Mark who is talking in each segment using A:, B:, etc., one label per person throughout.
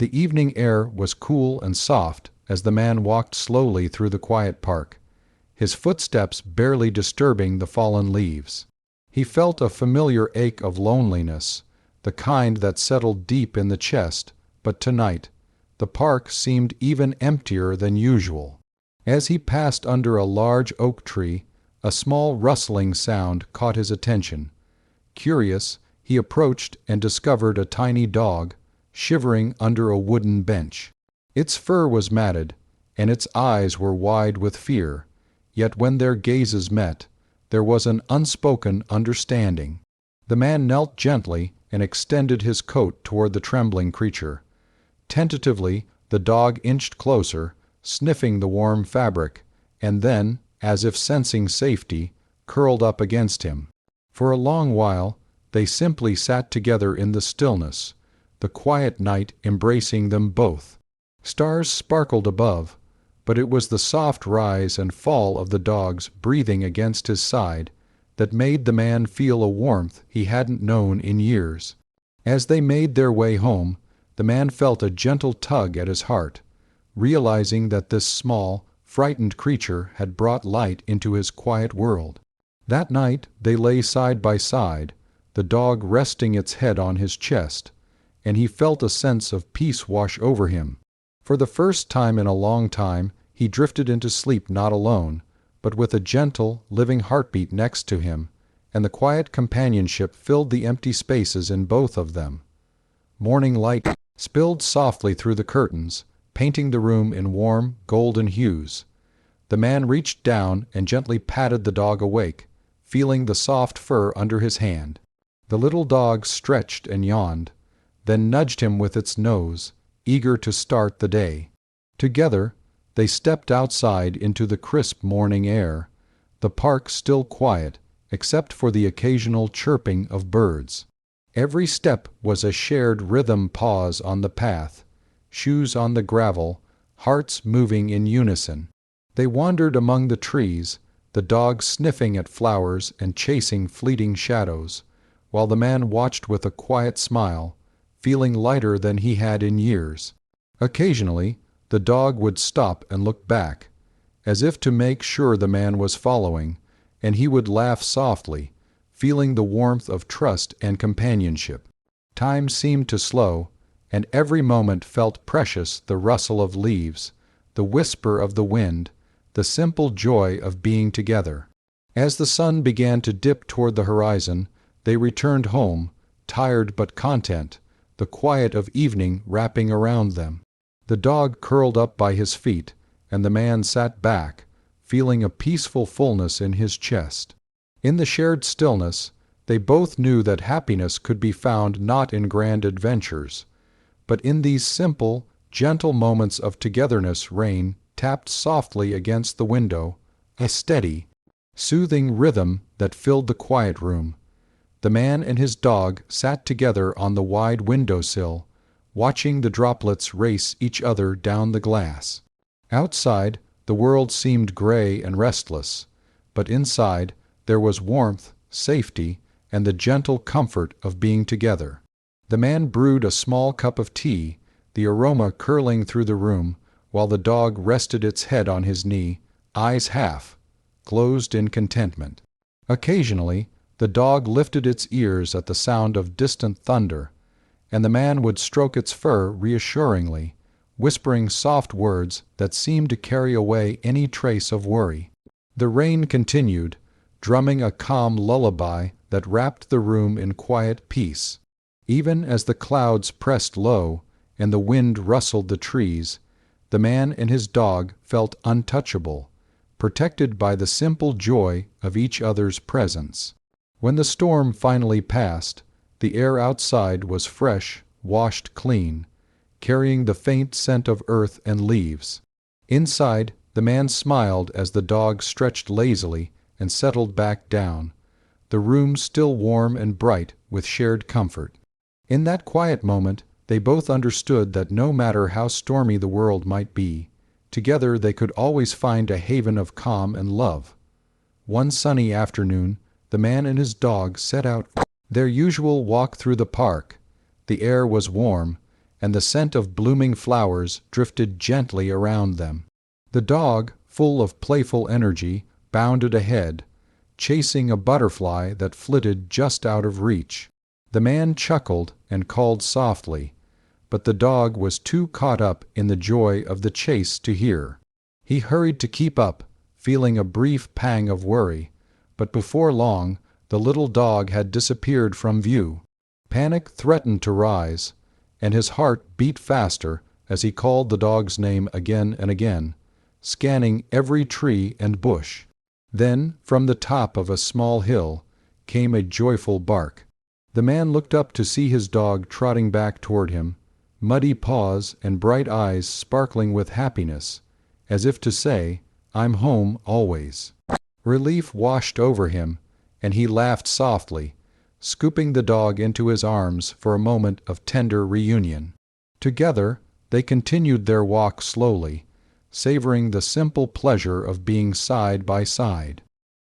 A: The evening air was cool and soft as the man walked slowly through the quiet park, his footsteps barely disturbing the fallen leaves. He felt a familiar ache of loneliness, the kind that settled deep in the chest, but tonight the park seemed even emptier than usual. As he passed under a large oak tree, a small rustling sound caught his attention. Curious, he approached and discovered a tiny dog, shivering under a wooden bench. Its fur was matted, and its eyes were wide with fear, yet when their gazes met, there was an unspoken understanding. The man knelt gently and extended his coat toward the trembling creature. Tentatively, the dog inched closer, sniffing the warm fabric, and then, as if sensing safety, curled up against him. For a long while, they simply sat together in the stillness, the quiet night embracing them both. Stars sparkled above, but it was the soft rise and fall of the dog's breathing against his side that made the man feel a warmth he hadn't known in years. As they made their way home, the man felt a gentle tug at his heart, realizing that this small, frightened creature had brought light into his quiet world. That night they lay side by side, the dog resting its head on his chest, and he felt a sense of peace wash over him. For the first time in a long time, he drifted into sleep not alone, but with a gentle, living heartbeat next to him, and the quiet companionship filled the empty spaces in both of them. Morning light spilled softly through the curtains, painting the room in warm, golden hues. The man reached down and gently patted the dog awake, feeling the soft fur under his hand. The little dog stretched and yawned, then nudged him with its nose, eager to start the day. Together, they stepped outside into the crisp morning air, the park still quiet, except for the occasional chirping of birds. Every step was a shared rhythm pause on the path, shoes on the gravel, hearts moving in unison. They wandered among the trees, the dog sniffing at flowers and chasing fleeting shadows, while the man watched with a quiet smile, feeling lighter than he had in years. Occasionally, the dog would stop and look back, as if to make sure the man was following, and he would laugh softly, feeling the warmth of trust and companionship. Time seemed to slow, and every moment felt precious, the rustle of leaves, the whisper of the wind, the simple joy of being together. As the sun began to dip toward the horizon, they returned home, tired but content, the quiet of evening wrapping around them. The dog curled up by his feet, and the man sat back, feeling a peaceful fullness in his chest. In the shared stillness, they both knew that happiness could be found not in grand adventures, but in these simple, gentle moments of togetherness. Rain tapped softly against the window, a steady, soothing rhythm that filled the quiet room. The man and his dog sat together on the wide windowsill, watching the droplets race each other down the glass. Outside, the world seemed gray and restless, but inside there was warmth, safety, and the gentle comfort of being together. The man brewed a small cup of tea, the aroma curling through the room, while the dog rested its head on his knee, eyes half closed in contentment. Occasionally, the dog lifted its ears at the sound of distant thunder, and the man would stroke its fur reassuringly, whispering soft words that seemed to carry away any trace of worry. The rain continued, drumming a calm lullaby that wrapped the room in quiet peace. Even as the clouds pressed low and the wind rustled the trees, the man and his dog felt untouchable, protected by the simple joy of each other's presence. When the storm finally passed, the air outside was fresh, washed clean, carrying the faint scent of earth and leaves. Inside, the man smiled as the dog stretched lazily and settled back down, the room still warm and bright with shared comfort. In that quiet moment, they both understood that no matter how stormy the world might be, together they could always find a haven of calm and love. One sunny afternoon, the man and his dog set out for their usual walk through the park. The air was warm, and the scent of blooming flowers drifted gently around them. The dog, full of playful energy, bounded ahead, chasing a butterfly that flitted just out of reach. The man chuckled and called softly, but the dog was too caught up in the joy of the chase to hear. He hurried to keep up, feeling a brief pang of worry, but before long the little dog had disappeared from view. Panic threatened to rise, and his heart beat faster as he called the dog's name again and again, scanning every tree and bush. Then, from the top of a small hill, came a joyful bark. The man looked up to see his dog trotting back toward him, muddy paws and bright eyes sparkling with happiness, as if to say, "I'm home always." Relief washed over him, and he laughed softly, scooping the dog into his arms for a moment of tender reunion. Together they continued their walk slowly, savoring the simple pleasure of being side by side.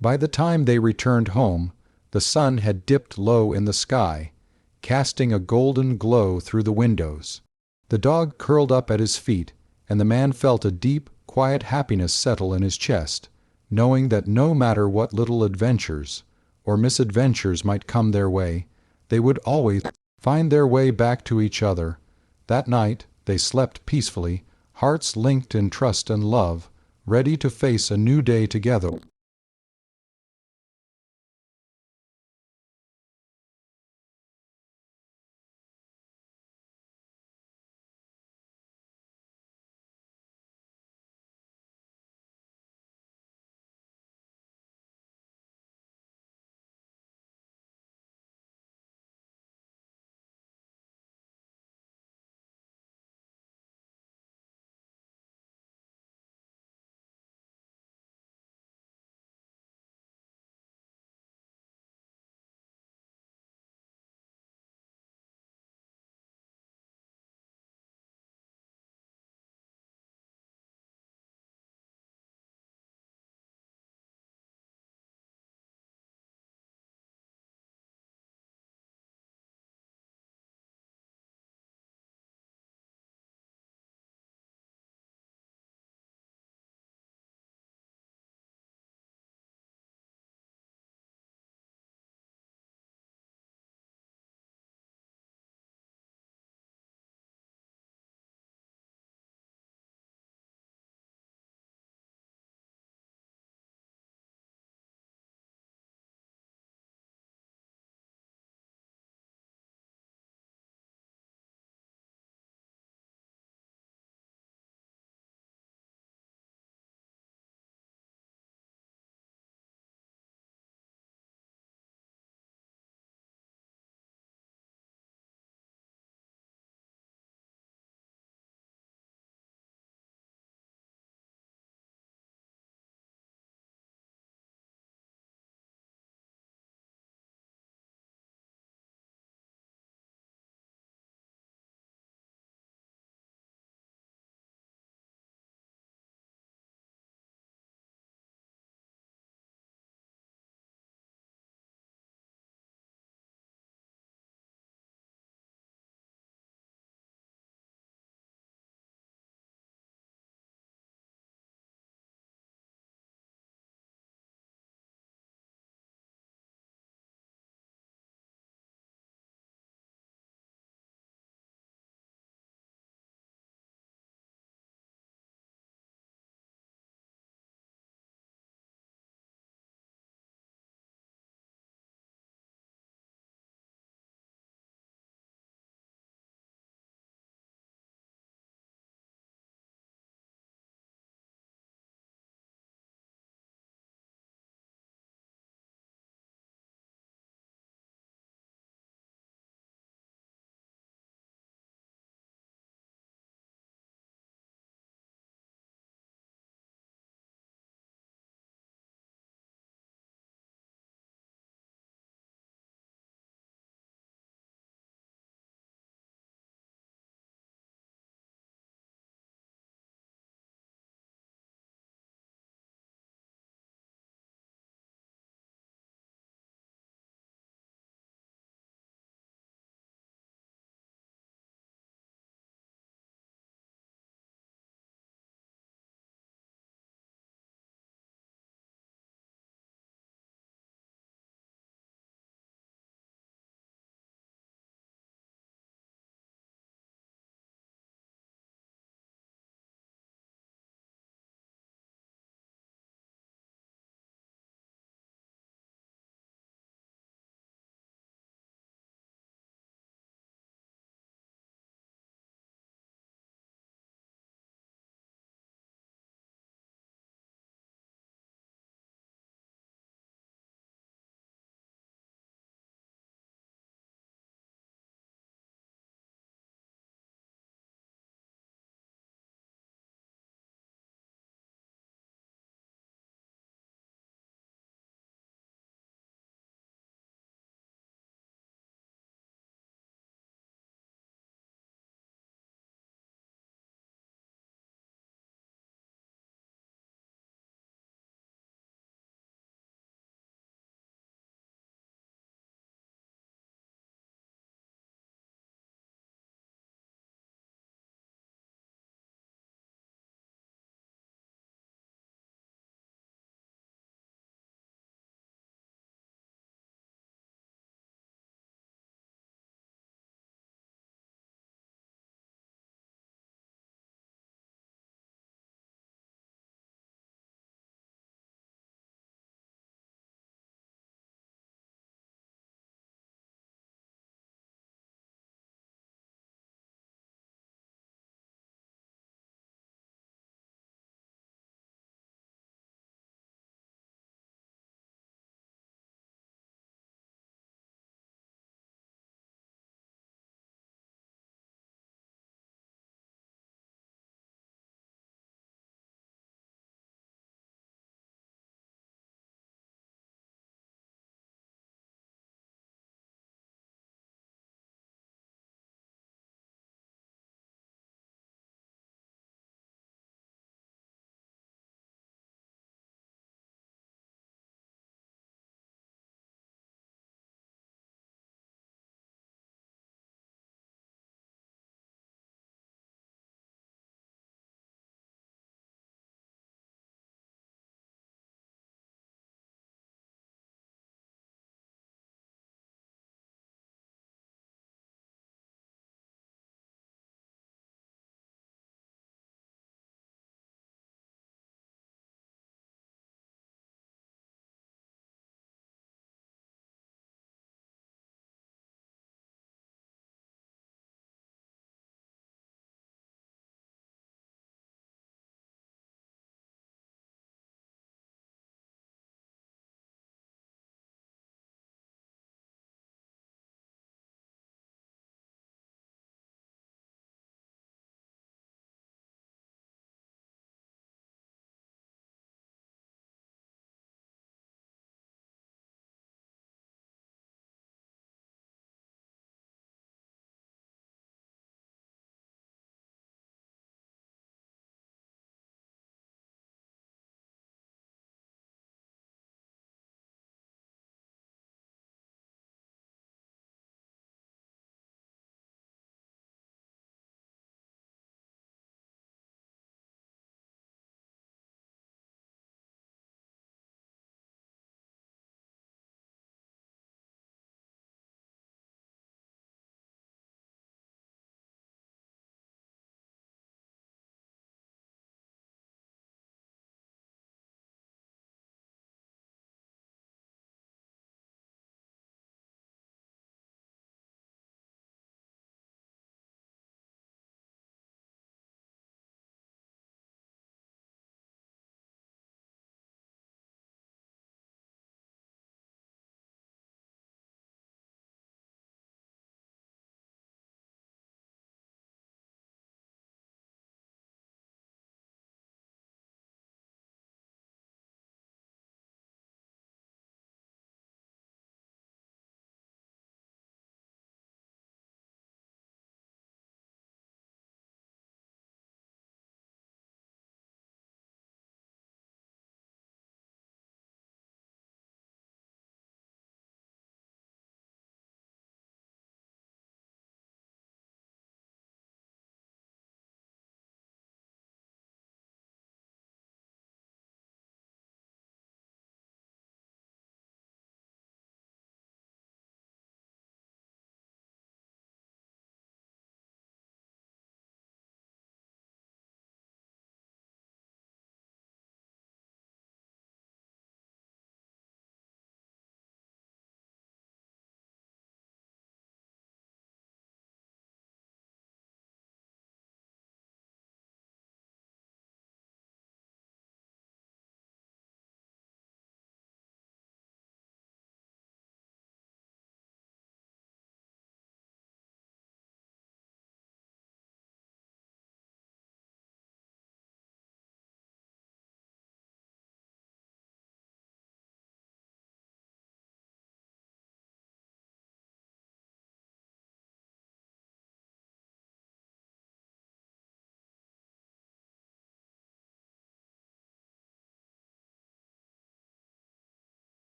A: By the time they returned home, the sun had dipped low in the sky, casting a golden glow through the windows. The dog curled up at his feet, and the man felt a deep, quiet happiness settle in his chest, knowing that no matter what little adventures or misadventures might come their way, they would always find their way back to each other. That night they slept peacefully, hearts linked in trust and love, ready to face a new day together.